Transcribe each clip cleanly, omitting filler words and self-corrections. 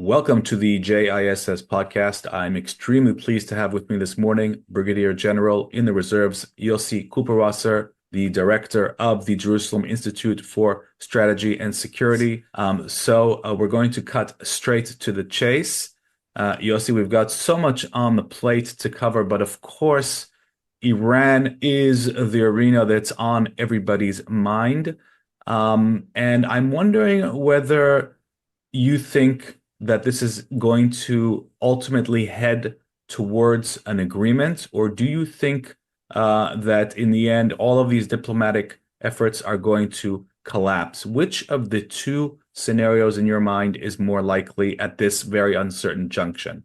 Welcome to the JISS podcast. I'm extremely pleased to have with me this morning Brigadier General in the Reserves, Yossi Kuperwasser, the Director of the Jerusalem Institute for Strategy and Security. We're going to cut straight to the chase. Yossi, we've got so much on the plate to cover, but of course, Iran is the arena that's on everybody's mind. And I'm wondering whether you think that this is going to ultimately head towards an agreement, or do you think that in the end, all of these diplomatic efforts are going to collapse? Which of the two scenarios in your mind is more likely at this very uncertain junction?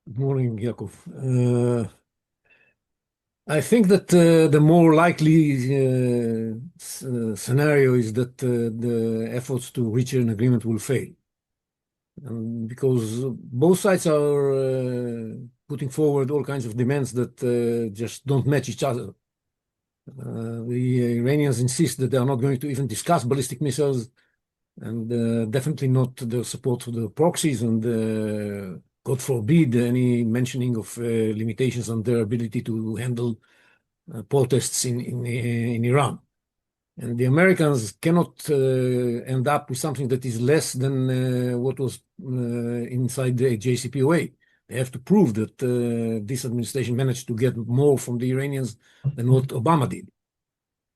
Good morning, Yaakov. I think that the more likely scenario is that the efforts to reach an agreement will fail. Because both sides are putting forward all kinds of demands that just don't match each other. The Iranians insist that they are not going to even discuss ballistic missiles, and definitely not their support for the proxies, and God forbid any mentioning of limitations on their ability to handle protests in Iran. And the Americans cannot end up with something that is less than what was inside the JCPOA. They have to prove that this administration managed to get more from the Iranians than what Obama did.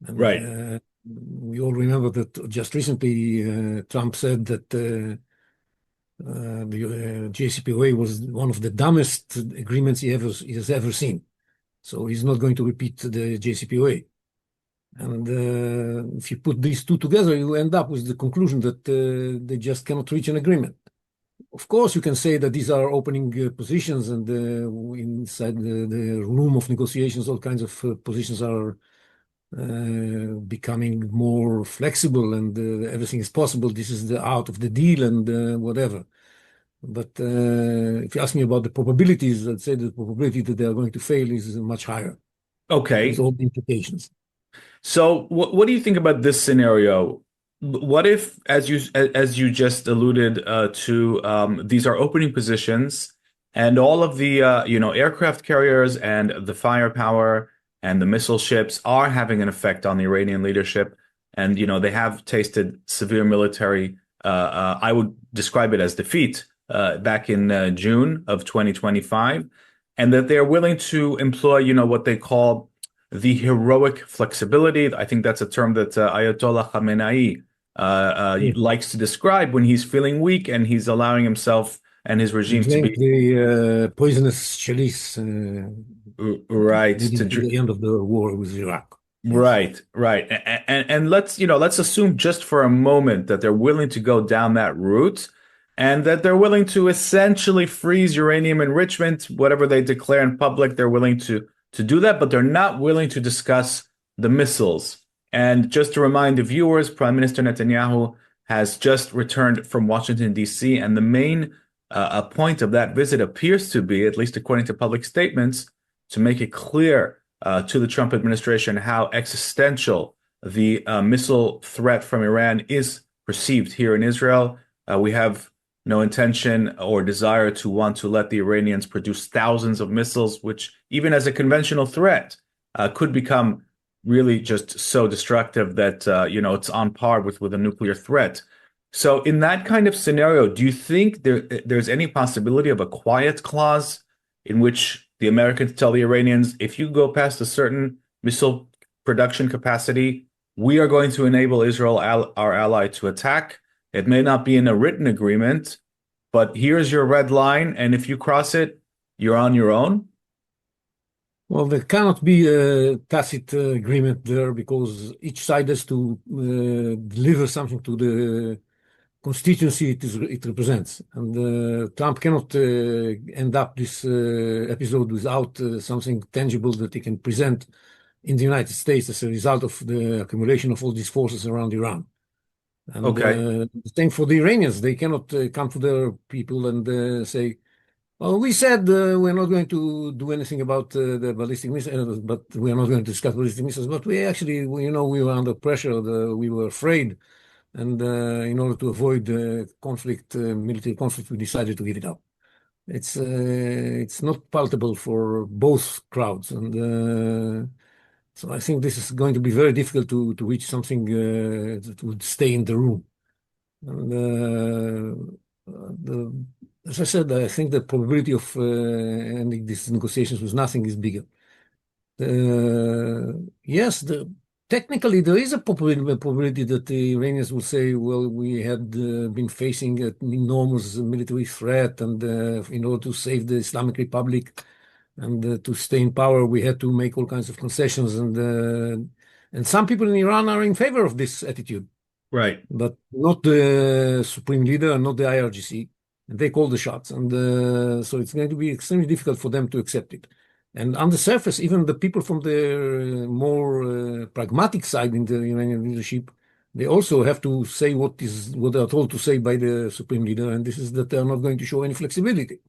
And, Right. we all remember that just recently Trump said that the JCPOA was one of the dumbest agreements he has ever seen. So he's not going to repeat the JCPOA. And if you put these two together, you end up with the conclusion that they just cannot reach an agreement. Of course, you can say that these are opening positions, and inside the room of negotiations, all kinds of positions are becoming more flexible, and everything is possible. This is the art of the deal, and whatever. But if you ask me about the probabilities, I'd say the probability that they are going to fail is much higher, with Okay. all the implications. So what do you think about this scenario? What if, as you just alluded to, these are opening positions, and all of the aircraft carriers and the firepower and the missile ships are having an effect on the Iranian leadership, and they have tasted severe military. I would describe it as defeat back in June of 2025, and that they're willing to employ, what they call the heroic flexibility. I think that's a term that Ayatollah Khamenei Yeah. likes to describe when he's feeling weak and he's allowing himself and his He regime to drank be the poisonous chalice right leading to the end of the war with Iraq. Yes. right. And let's assume just for a moment that they're willing to go down that route, and that they're willing to essentially freeze uranium enrichment, whatever they declare in public. They're willing to do that, but they're not willing to discuss the missiles. And just to remind the viewers, Prime Minister Netanyahu has just returned from Washington, D.C., and the main point of that visit appears to be, at least according to public statements, to make it clear to the Trump administration how existential the missile threat from Iran is perceived here in Israel. We have no intention or desire to want to let the Iranians produce thousands of missiles, which, even as a conventional threat, could become really just so destructive that it's on par with a nuclear threat. So, in that kind of scenario, do you think there's any possibility of a quiet clause in which the Americans tell the Iranians, if you go past a certain missile production capacity, we are going to enable Israel, our ally, to attack? It may not be in a written agreement, but here's your red line, and if you cross it, you're on your own. Well, there cannot be a tacit agreement there, because each side has to deliver something to the constituency it represents. And Trump cannot end up this episode without something tangible that he can present in the United States as a result of the accumulation of all these forces around Iran. And Okay. the same for the Iranians. They cannot come to their people and say, well, we said we're not going to do anything about the ballistic missiles, but we are not going to discuss ballistic missiles. But we actually, we were under pressure. We were afraid and in order to avoid conflict, military conflict, we decided to give it up. It's not palatable for both crowds, and so I think this is going to be very difficult to reach something that would stay in the room. And as I said, I think the probability of ending these negotiations with nothing is bigger. Yes, technically there is a probability that the Iranians will say, well, we had been facing an enormous military threat, and in order to save the Islamic Republic and to stay in power, we had to make all kinds of concessions. And some people in Iran are in favor of this attitude, Right. but not the supreme leader and not the IRGC. And they call the shots. And so it's going to be extremely difficult for them to accept it. And on the surface, even the people from the more pragmatic side in the Iranian leadership, they also have to say what they are told to say by the supreme leader, and this is that they are not going to show any flexibility.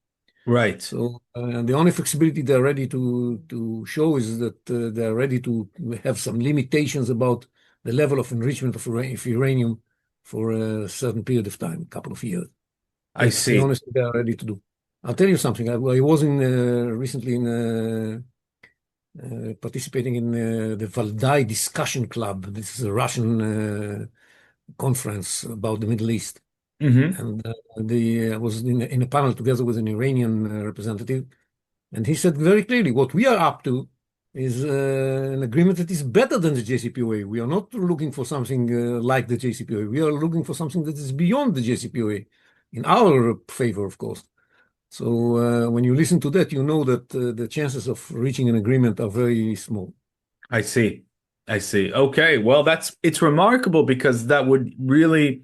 Right. So the only flexibility they're ready to show is that they're ready to have some limitations about the level of enrichment of uranium for a certain period of time, a couple of years. I That's the see. only thing they're ready to do. I'll tell you something. I was recently participating in the Valdai Discussion Club. This is a Russian conference about the Middle East. Hmm. And I was in a panel together with an Iranian representative, and he said very clearly, what we are up to is an agreement that is better than the JCPOA. We are not looking for something like the JCPOA. We are looking for something that is beyond the JCPOA, in our favor, of course. So when you listen to that, you know that the chances of reaching an agreement are very small. I see. I see. Okay. Well, it's remarkable because that would really,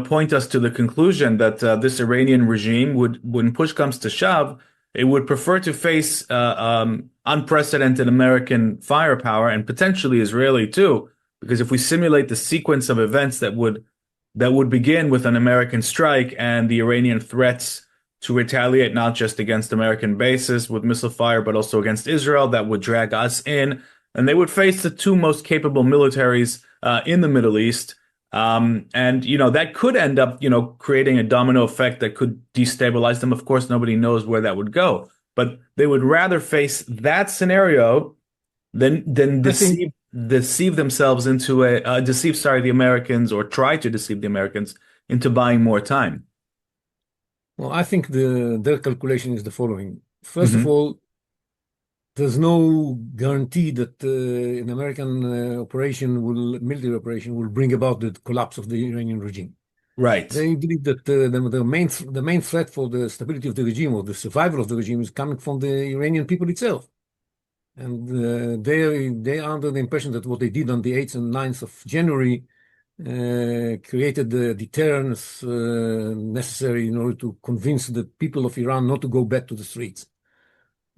point us to the conclusion that this Iranian regime would, when push comes to shove, it would prefer to face unprecedented American firepower and potentially Israeli too. Because if we simulate the sequence of events that would begin with an American strike and the Iranian threats to retaliate not just against American bases with missile fire, but also against Israel, that would drag us in, and they would face the two most capable militaries in the Middle East. And that could end up creating a domino effect that could destabilize them. Of course, nobody knows where that would go, but they would rather face that scenario than I think, deceive themselves into the Americans, or try to deceive the Americans into buying more time. well, I think their calculation is the following. First of Hmm. all, there's no guarantee that an American military operation will bring about the collapse of the Iranian regime. Right. They believe that the main threat for the stability of the regime or the survival of the regime is coming from the Iranian people itself. And they are under the impression that what they did on the 8th and 9th of January created the deterrence necessary in order to convince the people of Iran not to go back to the streets.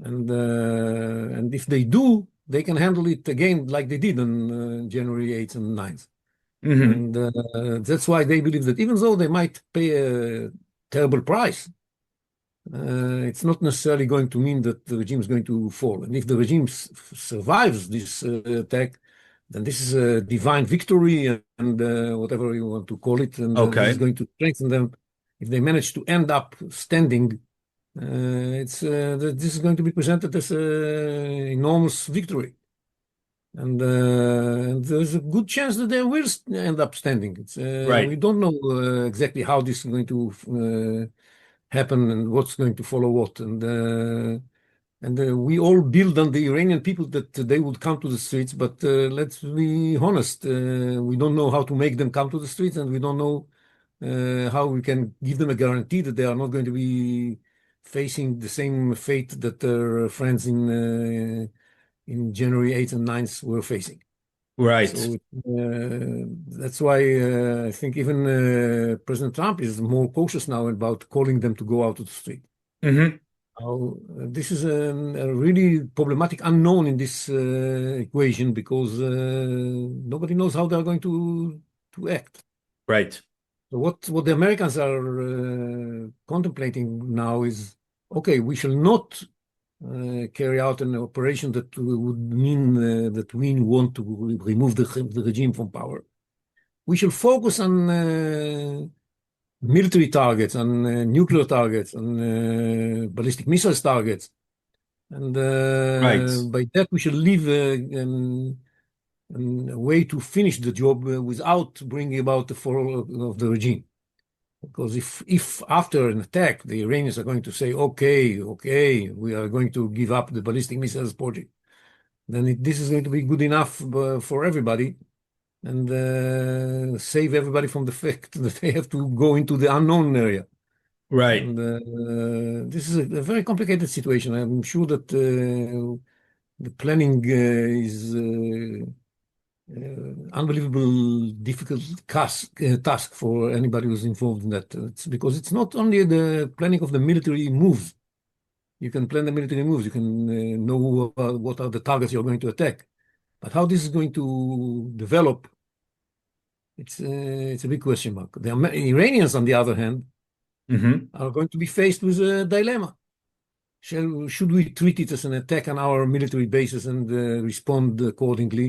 And if they do, they can handle it again like they did on January 8th and 9th. Hmm. And that's why they believe that even though they might pay a terrible price, it's not necessarily going to mean that the regime is going to fall. And if the regime survives this attack, then this is a divine victory and whatever you want to call it. And this is Okay. going to strengthen them. If they manage to end up standing, this is going to be presented as an enormous victory. And there's a good chance that they will end up standing. We Right. don't know exactly how this is going to happen and what's going to follow what. And we all build on the Iranian people that they would come to the streets, but let's be honest, we don't know how to make them come to the streets, and we don't know how we can give them a guarantee that they are not going to be facing the same fate that their friends in January 8th and 9th were facing. Right. So that's why I think even President Trump is more cautious now about calling them to go out to the street. Hmm. Now, this is a really problematic unknown in this equation because nobody knows how they're going to act. Right. So what the Americans are contemplating now is, okay, we shall not carry out an operation that would mean that we want to remove the regime from power. we should focus on military targets, on nuclear targets, on ballistic missiles targets. And Right. by that, we should leave a way to finish the job without bringing about the fall of the regime. Because if after an attack, the Iranians are going to say, okay, we are going to give up the ballistic missiles project, then this is going to be good enough for everybody and save everybody from the fact that they have to go into the unknown area. Right. And this is a very complicated situation. I'm sure that the planning is unbelievable difficult task for anybody who's involved in that. It's because it's not only the planning of the military moves. You can plan the military moves. You can know what are the targets you're going to attack. But how this is going to develop, it's a big question mark. The Iranians, on the other hand, Hmm. are going to be faced with a dilemma. Should we treat it as an attack on our military bases and respond accordingly,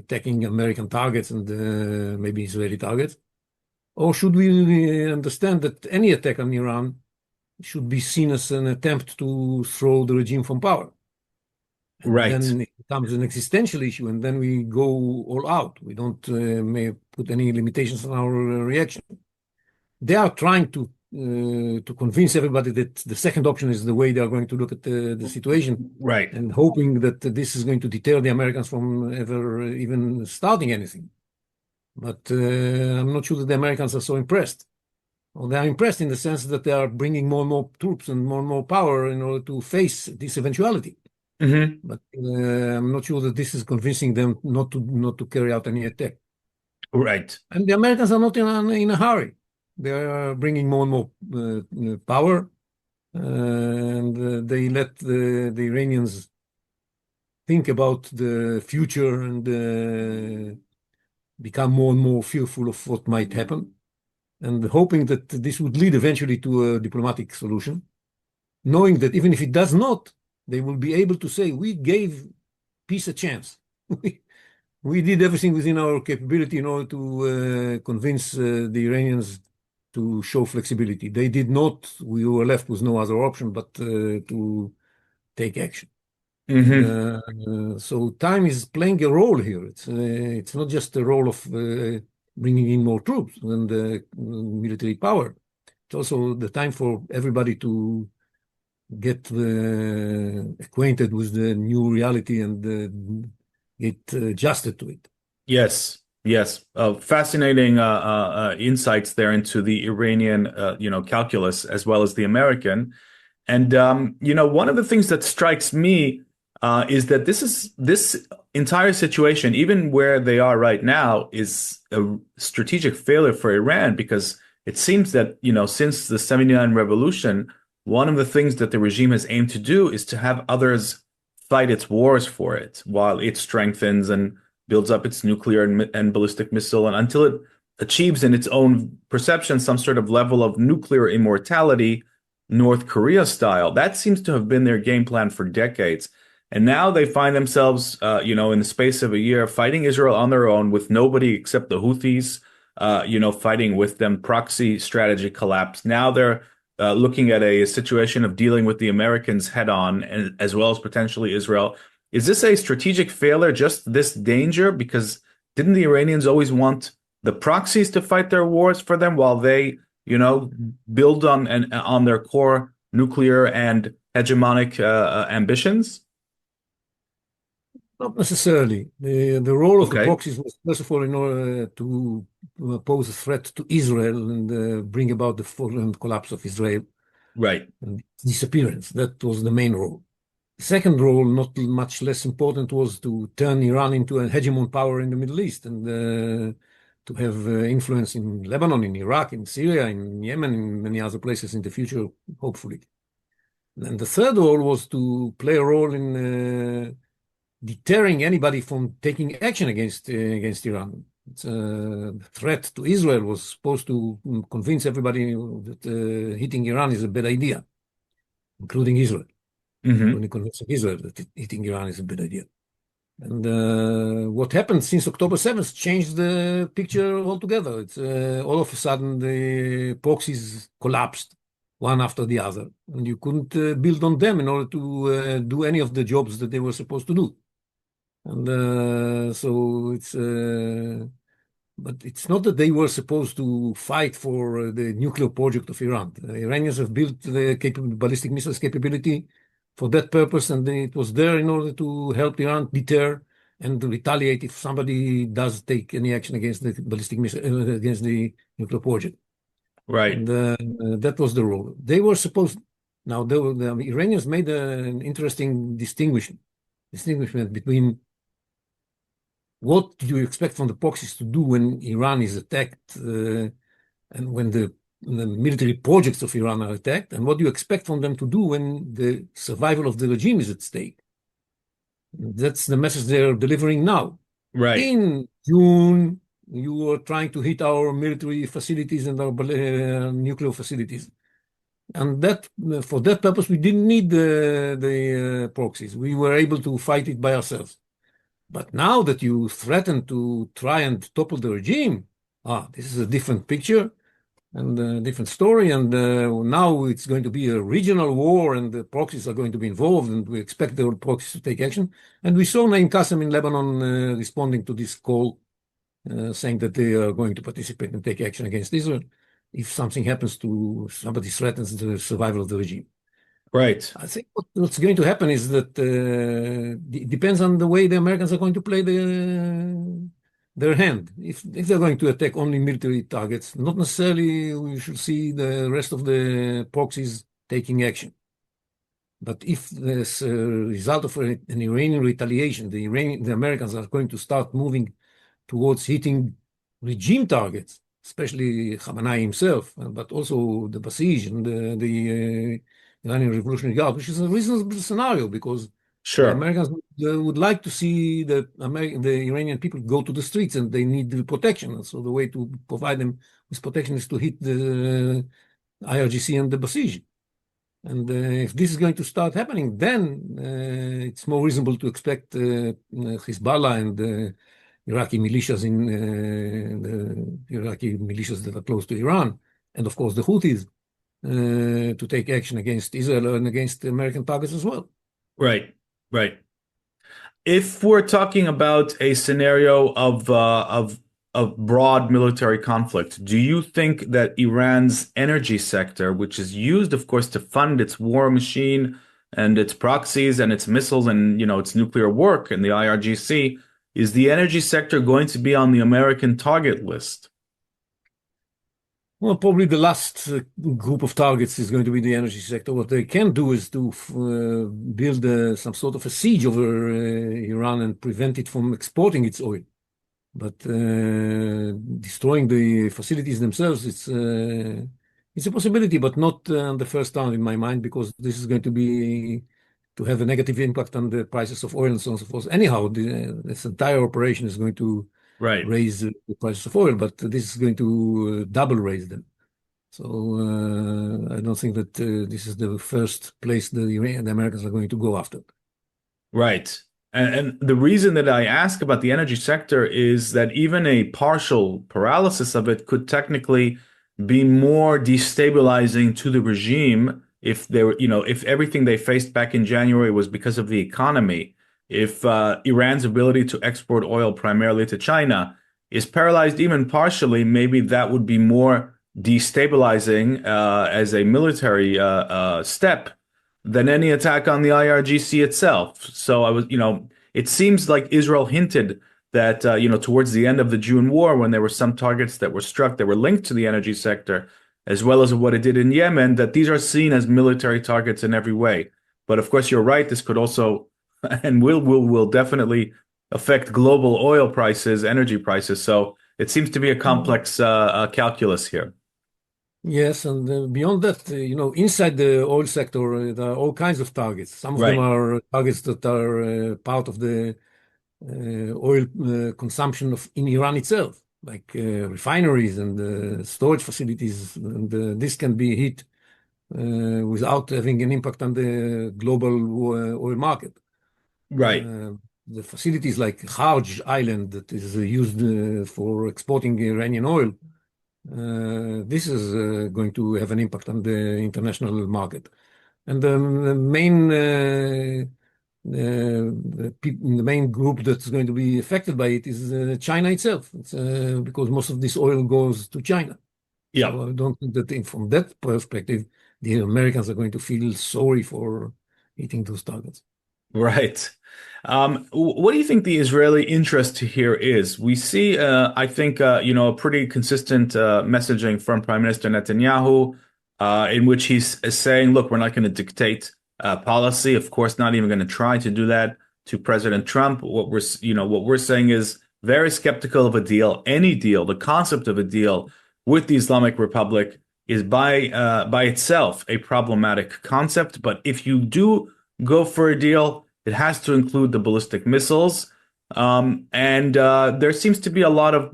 attacking American targets and maybe Israeli targets? Or should we understand that any attack on Iran should be seen as an attempt to throw the regime from power? And Right. then it becomes an existential issue, and then we go all out. We don't may put any limitations on our reaction. They are trying to convince everybody that the second option is the way they are going to look at the situation, Right. and hoping that this is going to deter the Americans from ever even starting anything. But I'm not sure that the Americans are so impressed. Well, they are impressed in the sense that they are bringing more and more troops and more power in order to face this eventuality. Hmm. But I'm not sure that this is convincing them not to carry out any attack. Right. And the Americans are not in a hurry. They are bringing more and more power, and they let the Iranians think about the future and become more and more fearful of what might happen, and hoping that this would lead eventually to a diplomatic solution, knowing that even if it does not, they will be able to say, we gave peace a chance. We did everything within our capability in order to convince the Iranians to show flexibility. They did not. We were left with no other option but to take action. And Hmm. so time is playing a role here. It's not just the role of bringing in more troops and military power. It's also the time for everybody to get acquainted with the new reality and get adjusted to it. Yes. Yes. Fascinating insights there into the Iranian, calculus as well as the American. And one of the things that strikes me is that this entire situation, even where they are right now, is a strategic failure for Iran because it seems that, since the 79 revolution, one of the things that the regime has aimed to do is to have others fight its wars for it while it strengthens and builds up its nuclear and ballistic missile, and until it achieves in its own perception some sort of level of nuclear immortality, North Korea style. That seems to have been their game plan for decades. And now they find themselves, in the space of a year, fighting Israel on their own with nobody except the Houthis, fighting with them. Proxy strategy collapsed. Now they're looking at a situation of dealing with the Americans head on, and as well as potentially Israel. Is this a strategic failure, just this danger? Because didn't the Iranians always want the proxies to fight their wars for them while they, build on their core nuclear and hegemonic ambitions? Not necessarily. The role of the Okay, proxies was, first of all, in order to pose a threat to Israel and bring about the fall and collapse of Israel right. and disappearance. That was the main role. The second role, not much less important, was to turn Iran into a hegemon power in the Middle East and to have influence in Lebanon, in Iraq, in Syria, in Yemen, in many other places in the future, hopefully. And the third role was to play a role in deterring anybody from taking action against Iran. It's a threat to Israel was supposed to convince everybody that hitting Iran is a bad idea, including Israel, Hmm. including convincing Israel that hitting Iran is a bad idea. And what happened since October 7th changed the picture altogether. It's all of a sudden the proxies collapsed one after the other, and you couldn't build on them in order to do any of the jobs that they were supposed to do. And so but it's not that they were supposed to fight for the nuclear project of Iran. The Iranians have built the ballistic missiles capability for that purpose, and it was there in order to help Iran deter and retaliate if somebody does take any action against the ballistic missile, against the nuclear project. Right. And that was the role. They were supposed. Now, the Iranians made an interesting distinguishment between what do you expect from the proxies to do when Iran is attacked and when the military projects of Iran are attacked, and what do you expect from them to do when the survival of the regime is at stake? That's the message they're delivering now. Right. In June, you were trying to hit our military facilities and our nuclear facilities. And that, for that purpose, we didn't need the proxies. We were able to fight it by ourselves. But now that you threaten to try and topple the regime, this is a different picture and a different story. And now it's going to be a regional war, and the proxies are going to be involved, and we expect the proxies to take action. And we saw Naim Qassem in Lebanon responding to this call, saying that they are going to participate and take action against Israel if something happens to somebody threatens the survival of the regime. Right. I think what's going to happen is that it depends on the way the Americans are going to play their hand. If they're going to attack only military targets, not necessarily we should see the rest of the proxies taking action. But if as a result of an Iranian retaliation, the Americans are going to start moving towards hitting regime targets, especially Khamenei himself, but also the Basij and the Iranian Revolutionary Guard, which is a reasonable scenario because the Sure. Americans would like to see the Iranian people go to the streets, and they need the protection. And so the way to provide them with protection is to hit the IRGC and the Basij. And if this is going to start happening, then it's more reasonable to expect Hezbollah and Iraqi militias the Iraqi militias that are close to Iran, and of course the Houthis, to take action against Israel and against American targets as well. Right. Right. If we're talking about a scenario of broad military conflict, do you think that Iran's energy sector, which is used, of course, to fund its war machine and its proxies and its missiles and its nuclear work and the IRGC, is the energy sector going to be on the American target list? Well, probably the last group of targets is going to be the energy sector. What they can do is to build some sort of a siege over Iran and prevent it from exporting its oil. But destroying the facilities themselves, it's a possibility, but not on the first round in my mind, because this is going to have a negative impact on the prices of oil and so on and so forth. Anyhow, this entire operation is going to Right. raise the prices of oil, but this is going to double raise them. So I don't think that this is the first place the Americans are going to go after. Right. And the reason that I ask about the energy sector is that even a partial paralysis of it could technically be more destabilizing to the regime if they were, if everything they faced back in January was because of the economy. If Iran's ability to export oil primarily to China is paralyzed even partially, maybe that would be more destabilizing as a military step than any attack on the IRGC itself. So it seems like Israel hinted that, towards the end of the June war, when there were some targets that were struck that were linked to the energy sector, as well as what it did in Yemen, that these are seen as military targets in every way. But of course, you're right. This could also, and will definitely affect global oil prices, energy prices. So it seems to be a complex calculus here. Yes, and beyond that, inside the oil sector, there are all kinds of targets. Some of them Right. are targets that are part of the oil consumption in Iran itself, like refineries and storage facilities, and this can be hit without having an impact on the global oil market. Right. the facilities like Kharj Island that is used for exporting Iranian oil, this is going to have an impact on the international market. And the main the main group that's going to be affected by it is China itself. It's, because most of this oil goes to China. Yeah. So I don't think that from that perspective, the Americans are going to feel sorry for hitting those targets. Right. What do you think the Israeli interest here is? We see, I think, a pretty consistent messaging from Prime Minister Netanyahu, in which he's saying, "Look, we're not going to dictate policy. Of course, not even going to try to do that to President Trump. What we're saying is very skeptical of a deal, any deal. The concept of a deal with the Islamic Republic is by itself a problematic concept. But if you do go for a deal, it has to include the ballistic missiles. And there seems to be a lot of,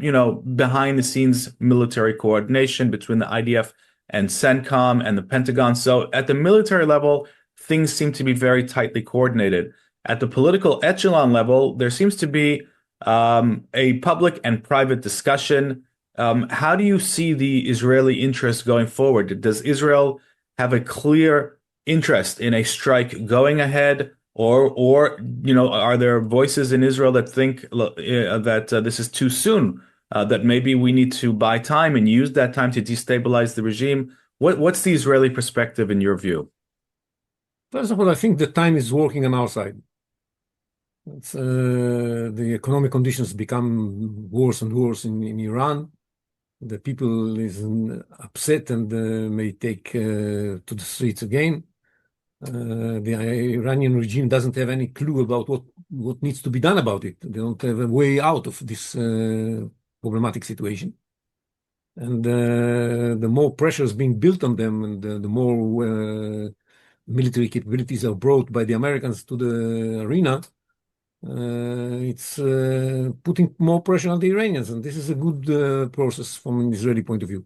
behind the scenes military coordination between the IDF and CENTCOM and the Pentagon. So at the military level, things seem to be very tightly coordinated. At the political echelon level, there seems to be a public and private discussion. How do you see the Israeli interest going forward? Does Israel have a clear interest in a strike going ahead, or are there voices in Israel that think that this is too soon, that maybe we need to buy time and use that time to destabilize the regime? What's the Israeli perspective in your view? First of all, I think the time is working on our side. The economic conditions become worse and worse in Iran. The people is upset and may take to the streets again. The Iranian regime doesn't have any clue about what needs to be done about it. They don't have a way out of this problematic situation. And the more pressure is being built on them, and the more military capabilities are brought by the Americans to the arena, it's putting more pressure on the Iranians. And this is a good process from an Israeli point of view.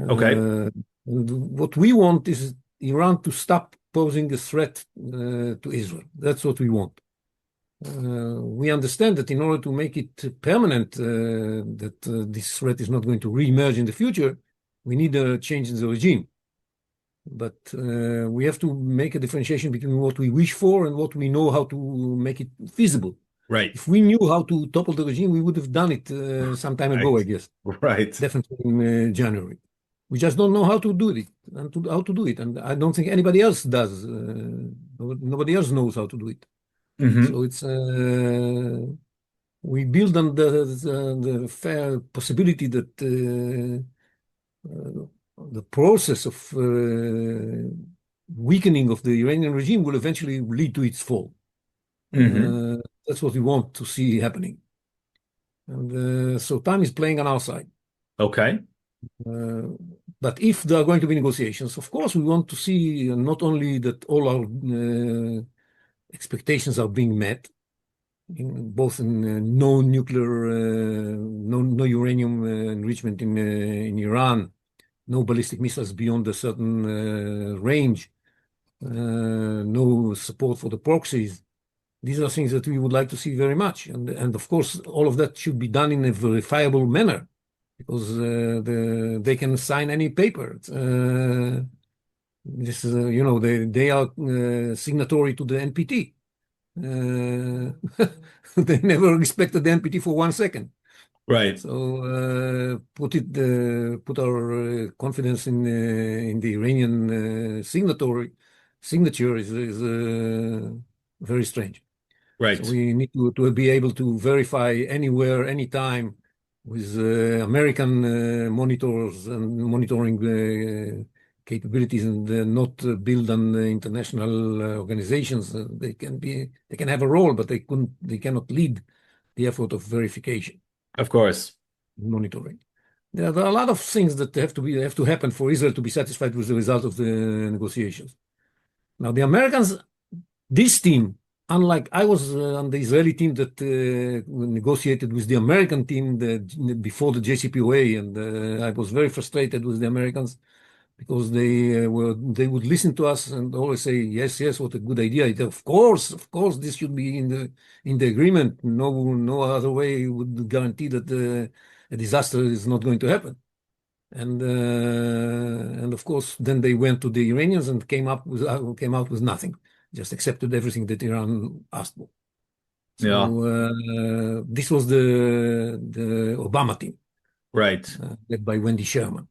Okay. And what we want is Iran to stop posing a threat to Israel. That's what we want. We understand that in order to make it permanent, that this threat is not going to re-emerge in the future, we need a change in the regime. But we have to make a differentiation between what we wish for and what we know how to make it feasible. Right. If we knew how to topple the regime, we would have done it some time ago, I guess. Right. Definitely in January. We just don't know how to do it and how to do it. And I don't think anybody else does. Nobody else knows how to do it. Mm-hmm. So it's we build on the fair possibility that the process of weakening of the Iranian regime will eventually lead to its fall. Mm-hmm. That's what we want to see happening. And so time is playing on our side. Okay. But if there are going to be negotiations, of course, we want to see not only that all our expectations are being met, both in no nuclear, no uranium enrichment in Iran, no ballistic missiles beyond a certain range, no support for the proxies. These are things that we would like to see very much. And of course, all of that should be done in a verifiable manner, because they can sign any paper. This is, they are signatory to the NPT. They never respected the NPT for 1 second. Right. So put our confidence in the Iranian signature is very strange. Right. So we need to be able to verify anywhere, anytime, with American monitors and monitoring capabilities, and not build on international organizations. They can have a role, but they cannot lead the effort of verification. Of course. Monitoring. There are a lot of things that have to happen for Israel to be satisfied with the result of the negotiations. Now, the Americans, this team, unlike I was on the Israeli team that negotiated with the American team before the JCPOA, and I was very frustrated with the Americans because they would listen to us and always say, yes, yes, what a good idea. Of course, this should be in the agreement. No other way would guarantee that a disaster is not going to happen. And of course, then they went to the Iranians and came out with nothing, just accepted everything that Iran asked for. Yeah. So this was the Obama team, Right. led by Wendy Sherman.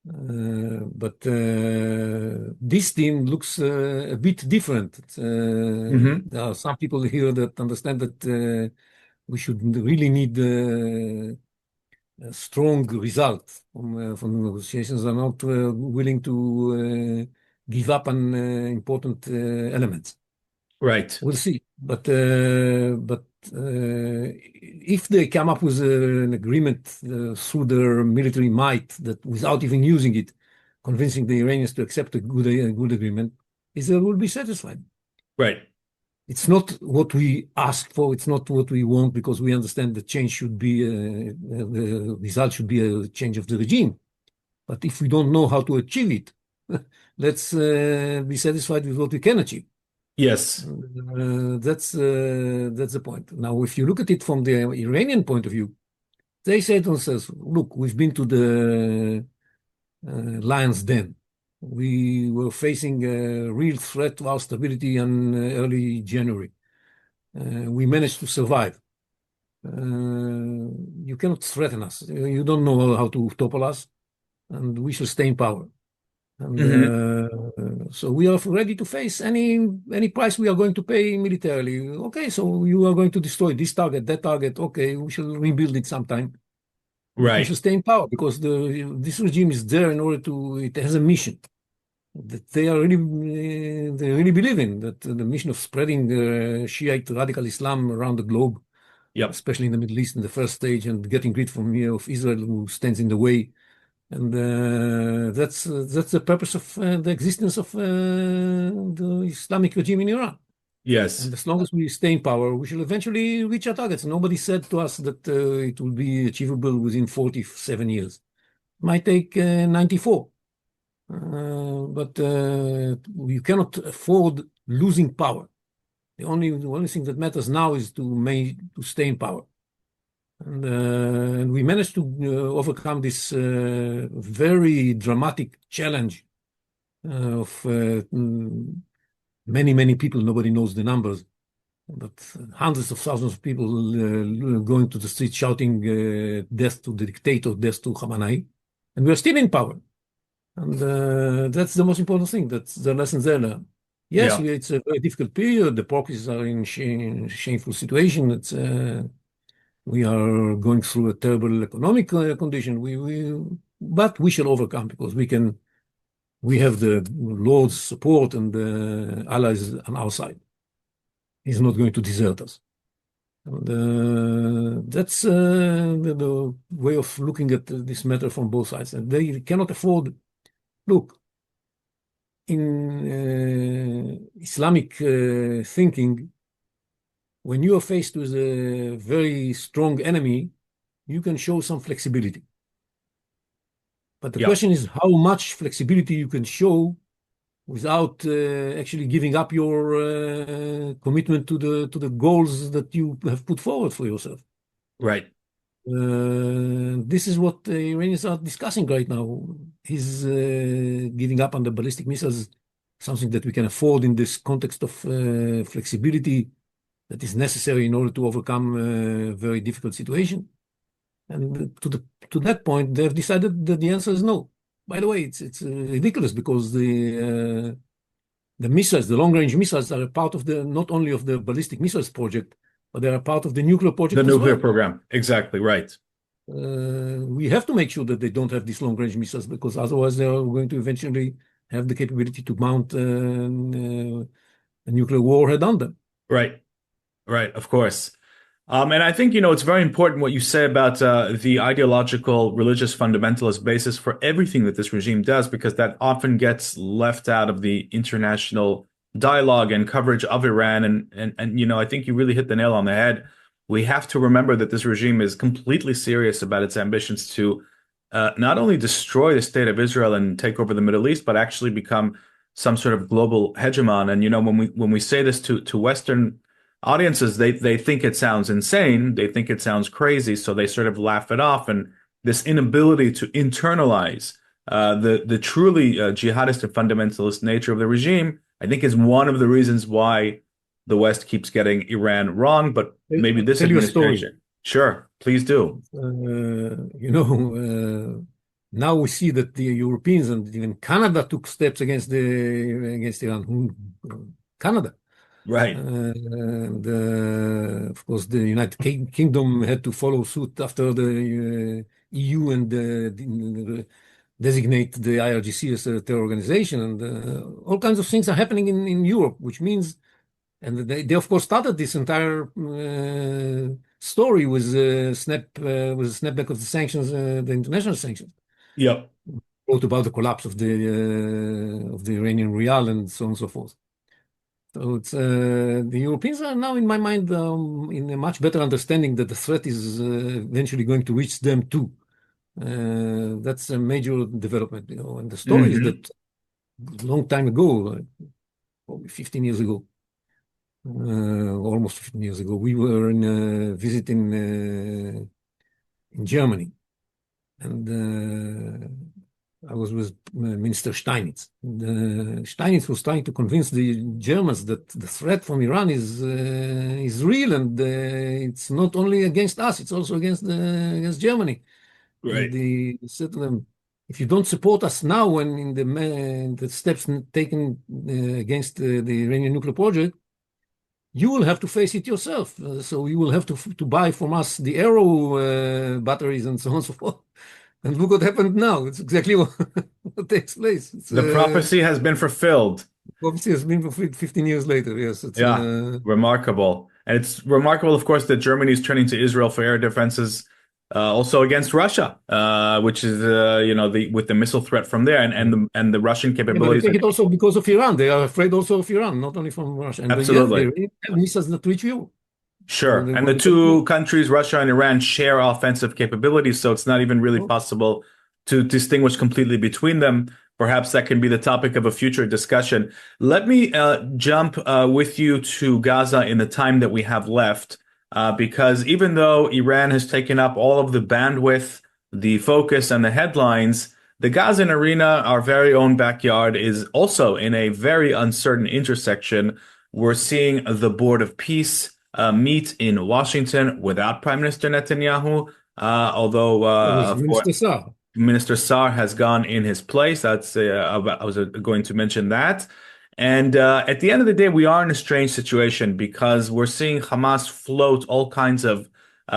But this team looks a bit different. Hmm. There are some people here that understand that we should really need a strong result from the negotiations. Are not willing to give up on important elements. Right. We'll see. But if they come up with an agreement through their military might that without even using it, convincing the Iranians to accept a good agreement, Israel will be satisfied. Right. It's not what we ask for. It's not what we want because we understand the change should be the result should be a change of the regime. But if we don't know how to achieve it, let's be satisfied with what we can achieve. Yes. That's the point. Now, if you look at it from the Iranian point of view, they say to themselves, "Look, we've been to the lion's den. We were facing a real threat to our stability in early January. We managed to survive. You cannot threaten us. You don't know how to topple us, and we shall stay in power." And Hmm. so we are ready to face any price we are going to pay militarily. Okay, so you are going to destroy this target, that target. Okay, we shall rebuild it sometime, but we shall Right. stay in power because this regime is there in order to. It has a mission that they really believe in. That the mission of spreading Shiite radical Islam around the globe, Yep. especially in the Middle East in the first stage, and getting rid from of Israel who stands in the way. And that's the purpose of the existence of the Islamic regime in Iran. And Yes. as long as we stay in power, we shall eventually reach our targets. Nobody said to us that it will be achievable within 47 years. It might take 94. But you cannot afford losing power. The only thing that matters now is to stay in power. And we managed to overcome this very dramatic challenge of many people. Nobody knows the numbers, but hundreds of thousands of people going to the streets shouting death to the dictator, death to Khamenei. And we're still in power. And that's the most important thing. That's the lesson there learned. Yes, Yeah. it's a very difficult period. The proxies are in shameful situation. We are going through a terrible economic condition. But we shall overcome because we have the Lord's support and the allies on our side. He's not going to desert us. And that's the way of looking at this matter from both sides. And they cannot afford, look, in Islamic thinking, when you are faced with a very strong enemy, you can show some flexibility. But the Yep. question is how much flexibility you can show without actually giving up your commitment to the goals that you have put forward for yourself. Right. This is what the Iranians are discussing right now. Is giving up on the ballistic missiles something that we can afford in this context of flexibility that is necessary in order to overcome a very difficult situation? And to that point, they've decided that the answer is no. By the way, it's ridiculous because the missiles, the long range missiles, are a part of the not only of the ballistic missiles project, but they are part of the nuclear The project as nuclear well. program. Exactly. Right. We have to make sure that they don't have these long range missiles because otherwise they are going to eventually have the capability to mount a nuclear warhead on them. Right. Right. Of course. And I think, it's very important what you say about the ideological, religious, fundamentalist basis for everything that this regime does, because that often gets left out of the international dialogue and coverage of Iran. And I think you really hit the nail on the head. We have to remember that this regime is completely serious about its ambitions to not only destroy the state of Israel and take over the Middle East, but actually become some sort of global hegemon. And when we say this to Western audiences, they think it sounds insane, they think it sounds crazy, so they sort of laugh it off. And this inability to internalize the truly jihadist and fundamentalist nature of the regime, I think, is one of the reasons why the West keeps getting Iran wrong. But maybe I'll this tell you a story. administration, sure, please do. Now we see that the Europeans and even Canada took steps against Iran. Canada. Right. And of course, the United Kingdom had to follow suit after the EU and designate the IRGC as a terror organization. And all kinds of things are happening in Europe, which means, and they of course started this entire story with with the snapback of the sanctions, the international sanctions. Yep. Wrote about the collapse of the Iranian rial and so on and so forth. So it's the Europeans are now, in my mind, in a much better understanding that the threat is eventually going to reach them too. That's a major development, And the story is that a long time ago, probably 15 years ago, almost 15 years ago, we were in a visit in Germany, and I was with Minister Steinitz. Steinitz was trying to convince the Germans that the threat from Iran is real, and it's not only against us; it's also against Germany. Right. And he said to them, "If you don't support us now, and in the steps taken against the Iranian nuclear project, you will have to face it yourself. So you will have to buy from us the Arrow batteries and so on and so forth." And look what happened now. It's exactly what takes place. The prophecy has been fulfilled. Prophecy has been fulfilled 15 years later. Yes, it's Yeah, remarkable. And it's remarkable, of course, that Germany is turning to Israel for air defenses, also against Russia, which is with the missile threat from there and the Russian but they capabilities. take it also because of Iran. They are afraid also of Iran, not only from Russia. And Absolutely. they have missiles that reach you. Sure. And the two countries, Russia and Iran, share offensive capabilities, so it's not even really possible to distinguish completely between them. Perhaps that can be the topic of a future discussion. Let me jump with you to Gaza in the time that we have left, because even though Iran has taken up all of the bandwidth, the focus, and the headlines, the Gazan arena, our very own backyard, is also in a very uncertain intersection. We're seeing the Board of Peace meet in Washington without Prime Minister Netanyahu, although Minister Saar. Minister Saar has gone in his place. I was going to mention that. And at the end of the day, we are in a strange situation because we're seeing Hamas float all kinds of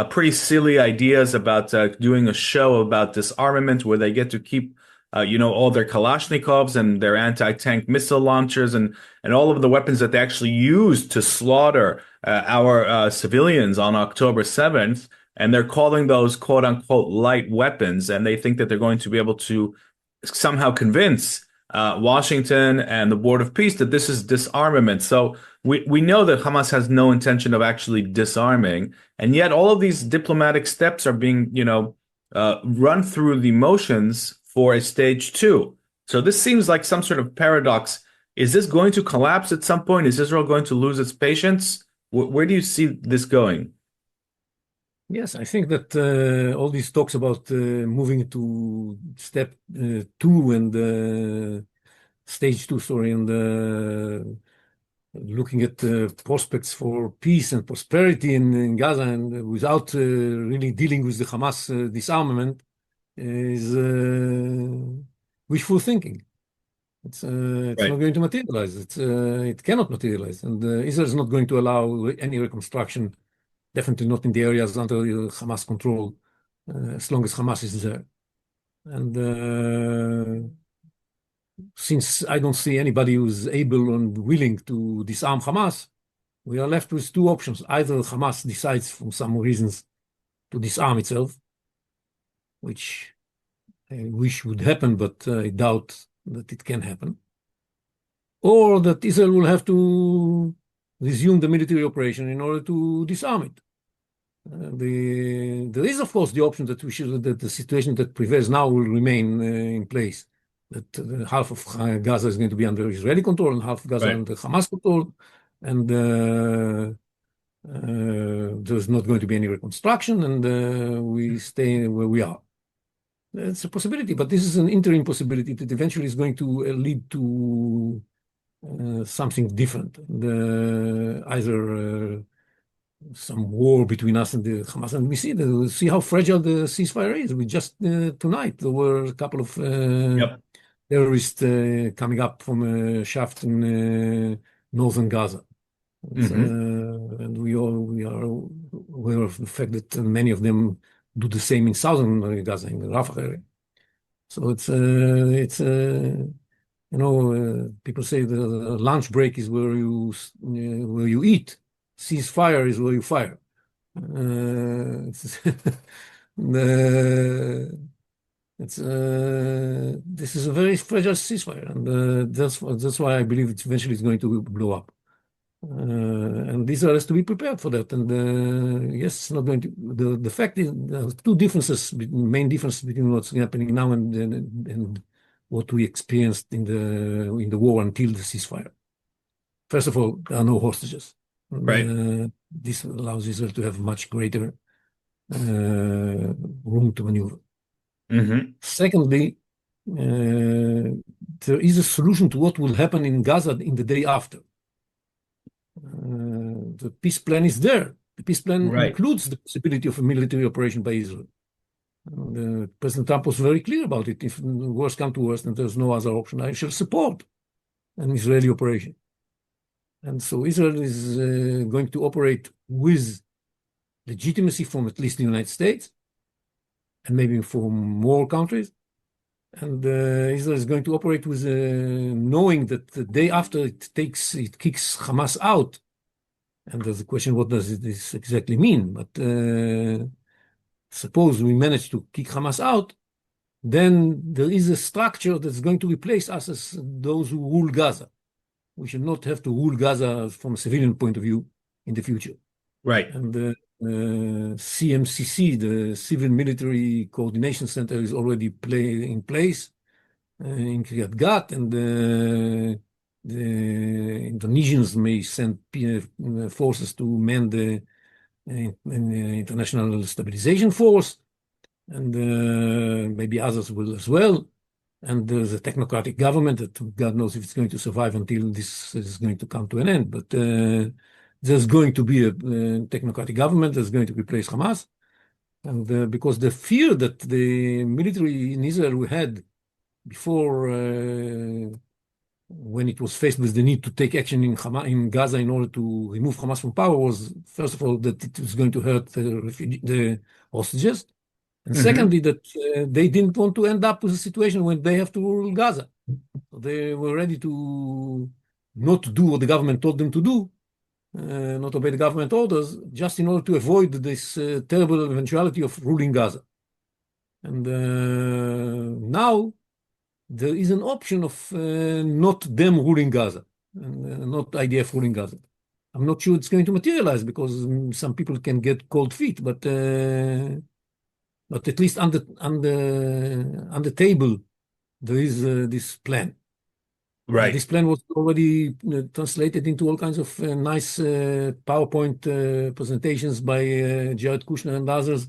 pretty silly ideas about doing a show about disarmament where they get to keep all their Kalashnikovs and their anti-tank missile launchers and all of the weapons that they actually used to slaughter our civilians on October 7th. And they're calling those quote unquote light weapons. And they think that they're going to be able to somehow convince Washington and the Board of Peace that this is disarmament. So we know that Hamas has no intention of actually disarming. And yet all of these diplomatic steps are being, run through the motions for a stage 2. So this seems like some sort of paradox. Is this going to collapse at some point? Is Israel going to lose its patience? Where do you see this going? Yes, I think that all these talks about moving to step 2 and stage 2, sorry, and looking at prospects for peace and prosperity in Gaza and without really dealing with the Hamas disarmament is wishful thinking. It's Right. not going to materialize. It cannot materialize, and Israel is not going to allow any reconstruction. Definitely not in the areas under Hamas control, as long as Hamas is there. And since I don't see anybody who's able and willing to disarm Hamas, we are left with two options. Either Hamas decides, for some reasons, to disarm itself, which I wish would happen, but I doubt that it can happen, or that Israel will have to resume the military operation in order to disarm it. There is, of course, the option that the situation that prevails now will remain in place. That half of Gaza is going to be under Israeli control and half of Gaza Right. under Hamas control, and there's not going to be any reconstruction, and we stay where we are. It's a possibility, but this is an interim possibility that eventually is going to lead to something different. Either some war between us and the Hamas, and we see how fragile the ceasefire is. We just tonight there were a couple of Yep. terrorists coming up from a shaft in northern Gaza. And we are aware of the fact that many of them do the same in southern Gaza, in the Rafah area. So people say the lunch break is where you eat. Ceasefire is where you fire. This is a very fragile ceasefire, and that's why I believe it eventually is going to blow up. And Israel has to be prepared for that. And yes, it's not going to. The fact is, there are two differences, main differences between what's happening now and what we experienced in the war until the ceasefire. First of all, there are no hostages. Right. This allows Israel to have much greater room to maneuver. Secondly, there is a solution to what will happen in Gaza in the day after. The peace plan is there. The peace plan includes the possibility of a military operation by Israel. President Trump was very clear about it. If worse come to worse and there's no other option, I shall support an Israeli operation. And so Israel is going to operate with legitimacy from at least the United States and maybe from more countries. And Israel is going to operate with knowing that the day after it kicks Hamas out. And there's a question, what does this exactly mean? But suppose we manage to kick Hamas out, then there is a structure that's going to replace us as those who rule Gaza. We should not have to rule Gaza from a civilian point of view in the future. Right. And the CMCC, the Civil Military Coordination Center, is already in place in Kiryat Gat, and the Indonesians may send forces to man the International Stabilization Force, and maybe others will as well. And there's a technocratic government that God knows if it's going to survive until this is going to come to an end. But there's going to be a technocratic government that's going to replace Hamas. And because the fear that the military in Israel had before, when it was faced with the need to take action in Gaza in order to remove Hamas from power, was, first of all, that it was going to hurt the hostages. And secondly, that they didn't want to end up with a situation when they have to rule Gaza. So they were ready to not do what the government told them to do, not obey the government orders, just in order to avoid this terrible eventuality of ruling Gaza. And now there is an option of not them ruling Gaza, and not IDF ruling Gaza. I'm not sure it's going to materialize because some people can get cold feet, but at least on the table, there is this plan. Right. This plan was already translated into all kinds of nice PowerPoint presentations by Jared Kushner and others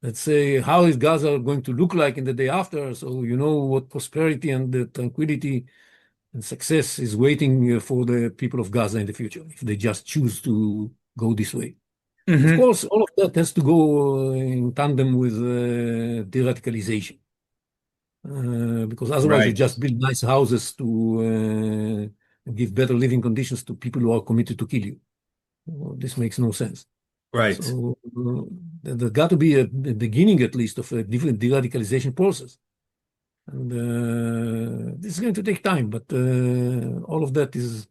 that say, how is Gaza going to look like in the day after? So you know what prosperity and tranquility and success is waiting for the people of Gaza in the future if they just choose to go this way. Of course, all of that has to go in tandem with de-radicalization. Because otherwise you just build nice houses to give better living conditions to people who are committed to kill you. Well, this makes no sense. Right. So there's got to be a beginning, at least, of a different de-radicalization process. And this is going to take time, but all of that is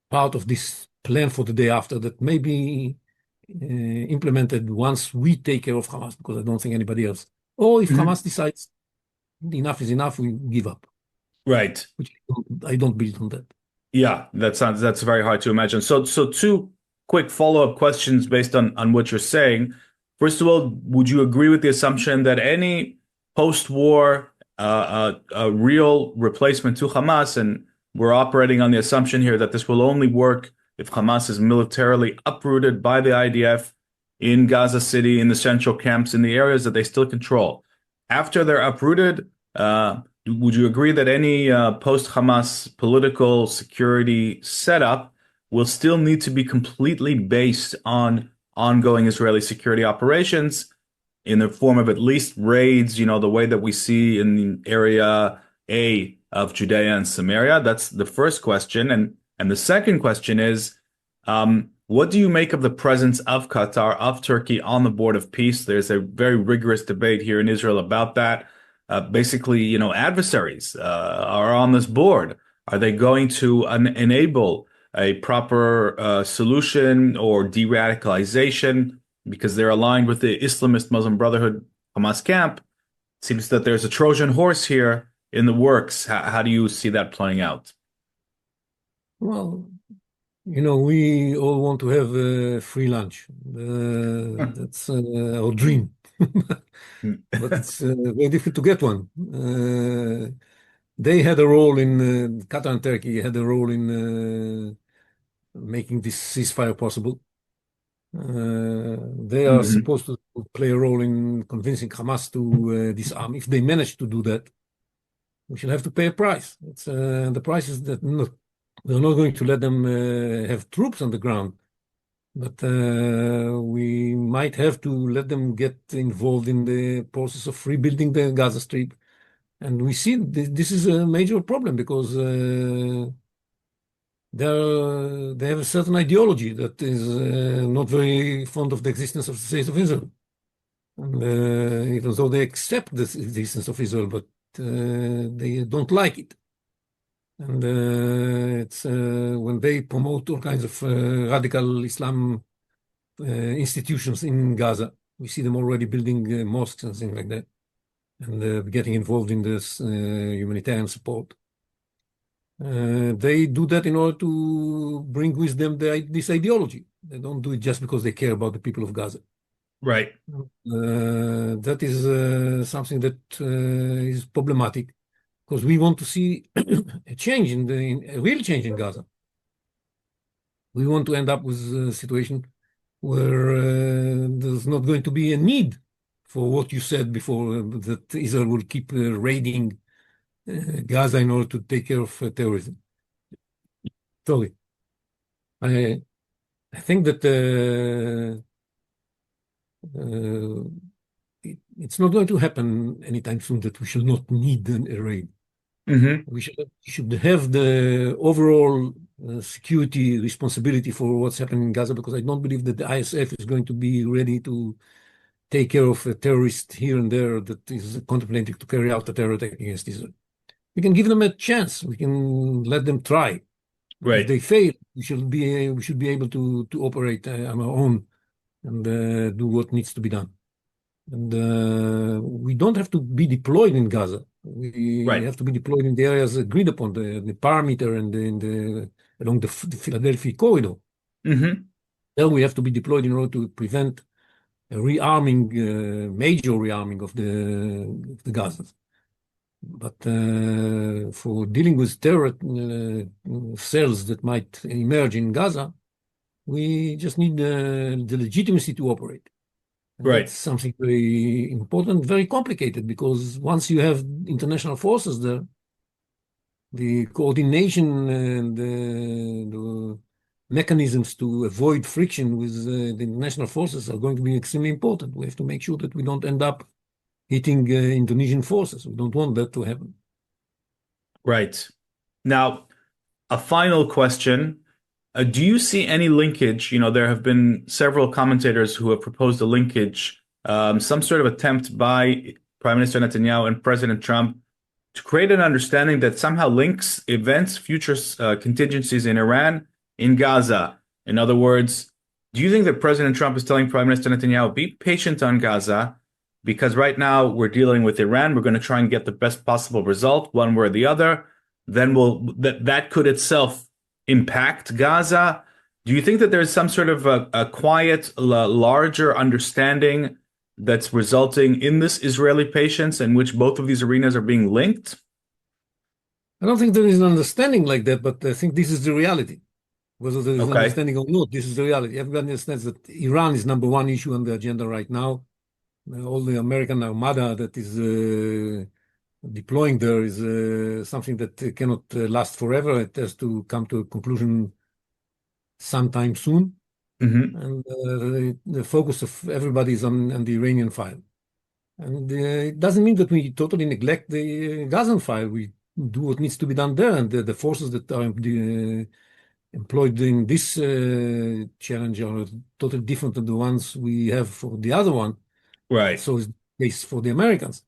part of this plan for the day after that may be implemented once we take care of Hamas, because I don't think anybody else. Or if Hamas decides enough is enough, we give up. Right. Which I don't build on that. Yeah, that's very hard to imagine. So two quick follow-up questions based on what you're saying. first of all, would you agree with the assumption that any post-war a real replacement to Hamas, and we're operating on the assumption here that this will only work if Hamas is militarily uprooted by the IDF in Gaza City, in the central camps, in the areas that they still control. After they're uprooted, would you agree that any post-Hamas political security setup will still need to be completely based on ongoing Israeli security operations in the form of at least raids, the way that we see in area A of Judea and Samaria? That's the first question. And the second question is, what do you make of the presence of Qatar, of Turkey on the Board of Peace? There's a very rigorous debate here in Israel about that. Basically, adversaries are on this board. Are they going to enable a proper solution or de-radicalization because they're aligned with the Islamist Muslim Brotherhood Hamas camp? It seems that there's a Trojan horse here in the works. How do you see that playing out? Well, we all want to have a free lunch. That's our dream. But it's very difficult to get one. They had a role in Qatar and Turkey had a role in making this ceasefire possible. They are Mhm. supposed to play a role in convincing Hamas to disarm. If they manage to do that, we shall have to pay a price. The price is that we're not going to let them have troops on the ground, but we might have to let them get involved in the process of rebuilding the Gaza Strip. And we see this is a major problem because they have a certain ideology that is not very fond of the existence of the State of Israel. And even though they accept the existence of Israel, but they don't like it. And it's when they promote all kinds of radical Islam institutions in Gaza, we see them already building mosques and things like that, and getting involved in this humanitarian support. They do that in order to bring with them this ideology. They don't do it just because they care about the people of Gaza. Right. That is something that is problematic because we want to see a change a real change in Gaza. We want to end up with a situation where there's not going to be a need for what you said before, that Israel will keep raiding Gaza in order to take care of terrorism. Sorry. I think that it's not going to happen anytime soon that we shall not need a raid. Hmm. We should have the overall security responsibility for what's happening in Gaza, because I don't believe that the ISF is going to be ready to take care of a terrorist here and there that is contemplating to carry out a terror attack against Israel. We can give them a chance. We can let them try. But if Right. they fail, we should be able to operate on our own and do what needs to be done. And we don't have to be deployed in Gaza. We Right. have to be deployed in the areas agreed upon, the parameter and along the Philadelphia corridor. Hmm. There we have to be deployed in order to prevent a rearming, major rearming of the Gazans. But for dealing with terror cells that might emerge in Gaza, we just need the legitimacy to operate. And Right. that's something very important, very complicated, because once you have international forces there, the coordination and the mechanisms to avoid friction with the international forces are going to be extremely important. We have to make sure that we don't end up hitting Indonesian forces. We don't want that to happen. Right. Now, a final question. Do you see any linkage? There have been several commentators who have proposed a linkage, some sort of attempt by Prime Minister Netanyahu and President Trump to create an understanding that somehow links events, future contingencies in Iran, in Gaza. In other words, do you think that President Trump is telling Prime Minister Netanyahu, be patient on Gaza, because right now we're dealing with Iran. We're going to try and get the best possible result, one way or the other. Then that could itself impact Gaza. Do you think that there's some sort of a quiet, larger understanding that's resulting in this Israeli patience in which both of these arenas are being linked? I don't think there is an understanding like that, but I think this is the reality. Whether there is Okay. understanding or not, this is the reality. Everybody understands that Iran is number one issue on the agenda right now. All the American armada that is deploying there is something that cannot last forever. It has to come to a conclusion sometime soon. Hmm. And the focus of everybody is on the Iranian file. And it doesn't mean that we totally neglect the Gazan file. We do what needs to be done there. And the forces that are employed in this challenge are totally different than the ones we have for the other one. Right. So is the case for the Americans.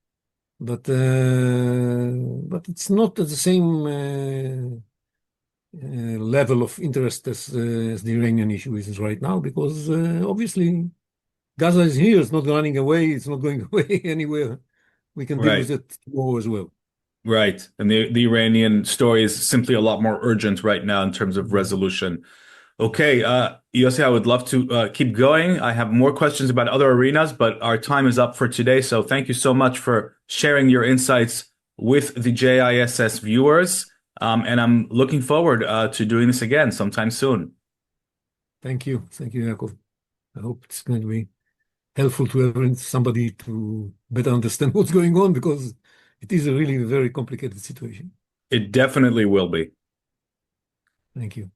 But it's not at the same level of interest as the Iranian issue is right now, because obviously Gaza is here. It's not running away. It's not going away anywhere. We can deal with Right. it tomorrow as well. Right. And the Iranian story is simply a lot more urgent right now in terms of resolution. Okay, Yossi, I would love to keep going. I have more questions about other arenas, but our time is up for today. So thank you so much for sharing your insights with the JISS viewers. And I'm looking forward to doing this again sometime soon. Thank you. Thank you, Yaakov. I hope it's going to be helpful to somebody to better understand what's going on, because it is a really very complicated situation. It definitely will be. Thank you.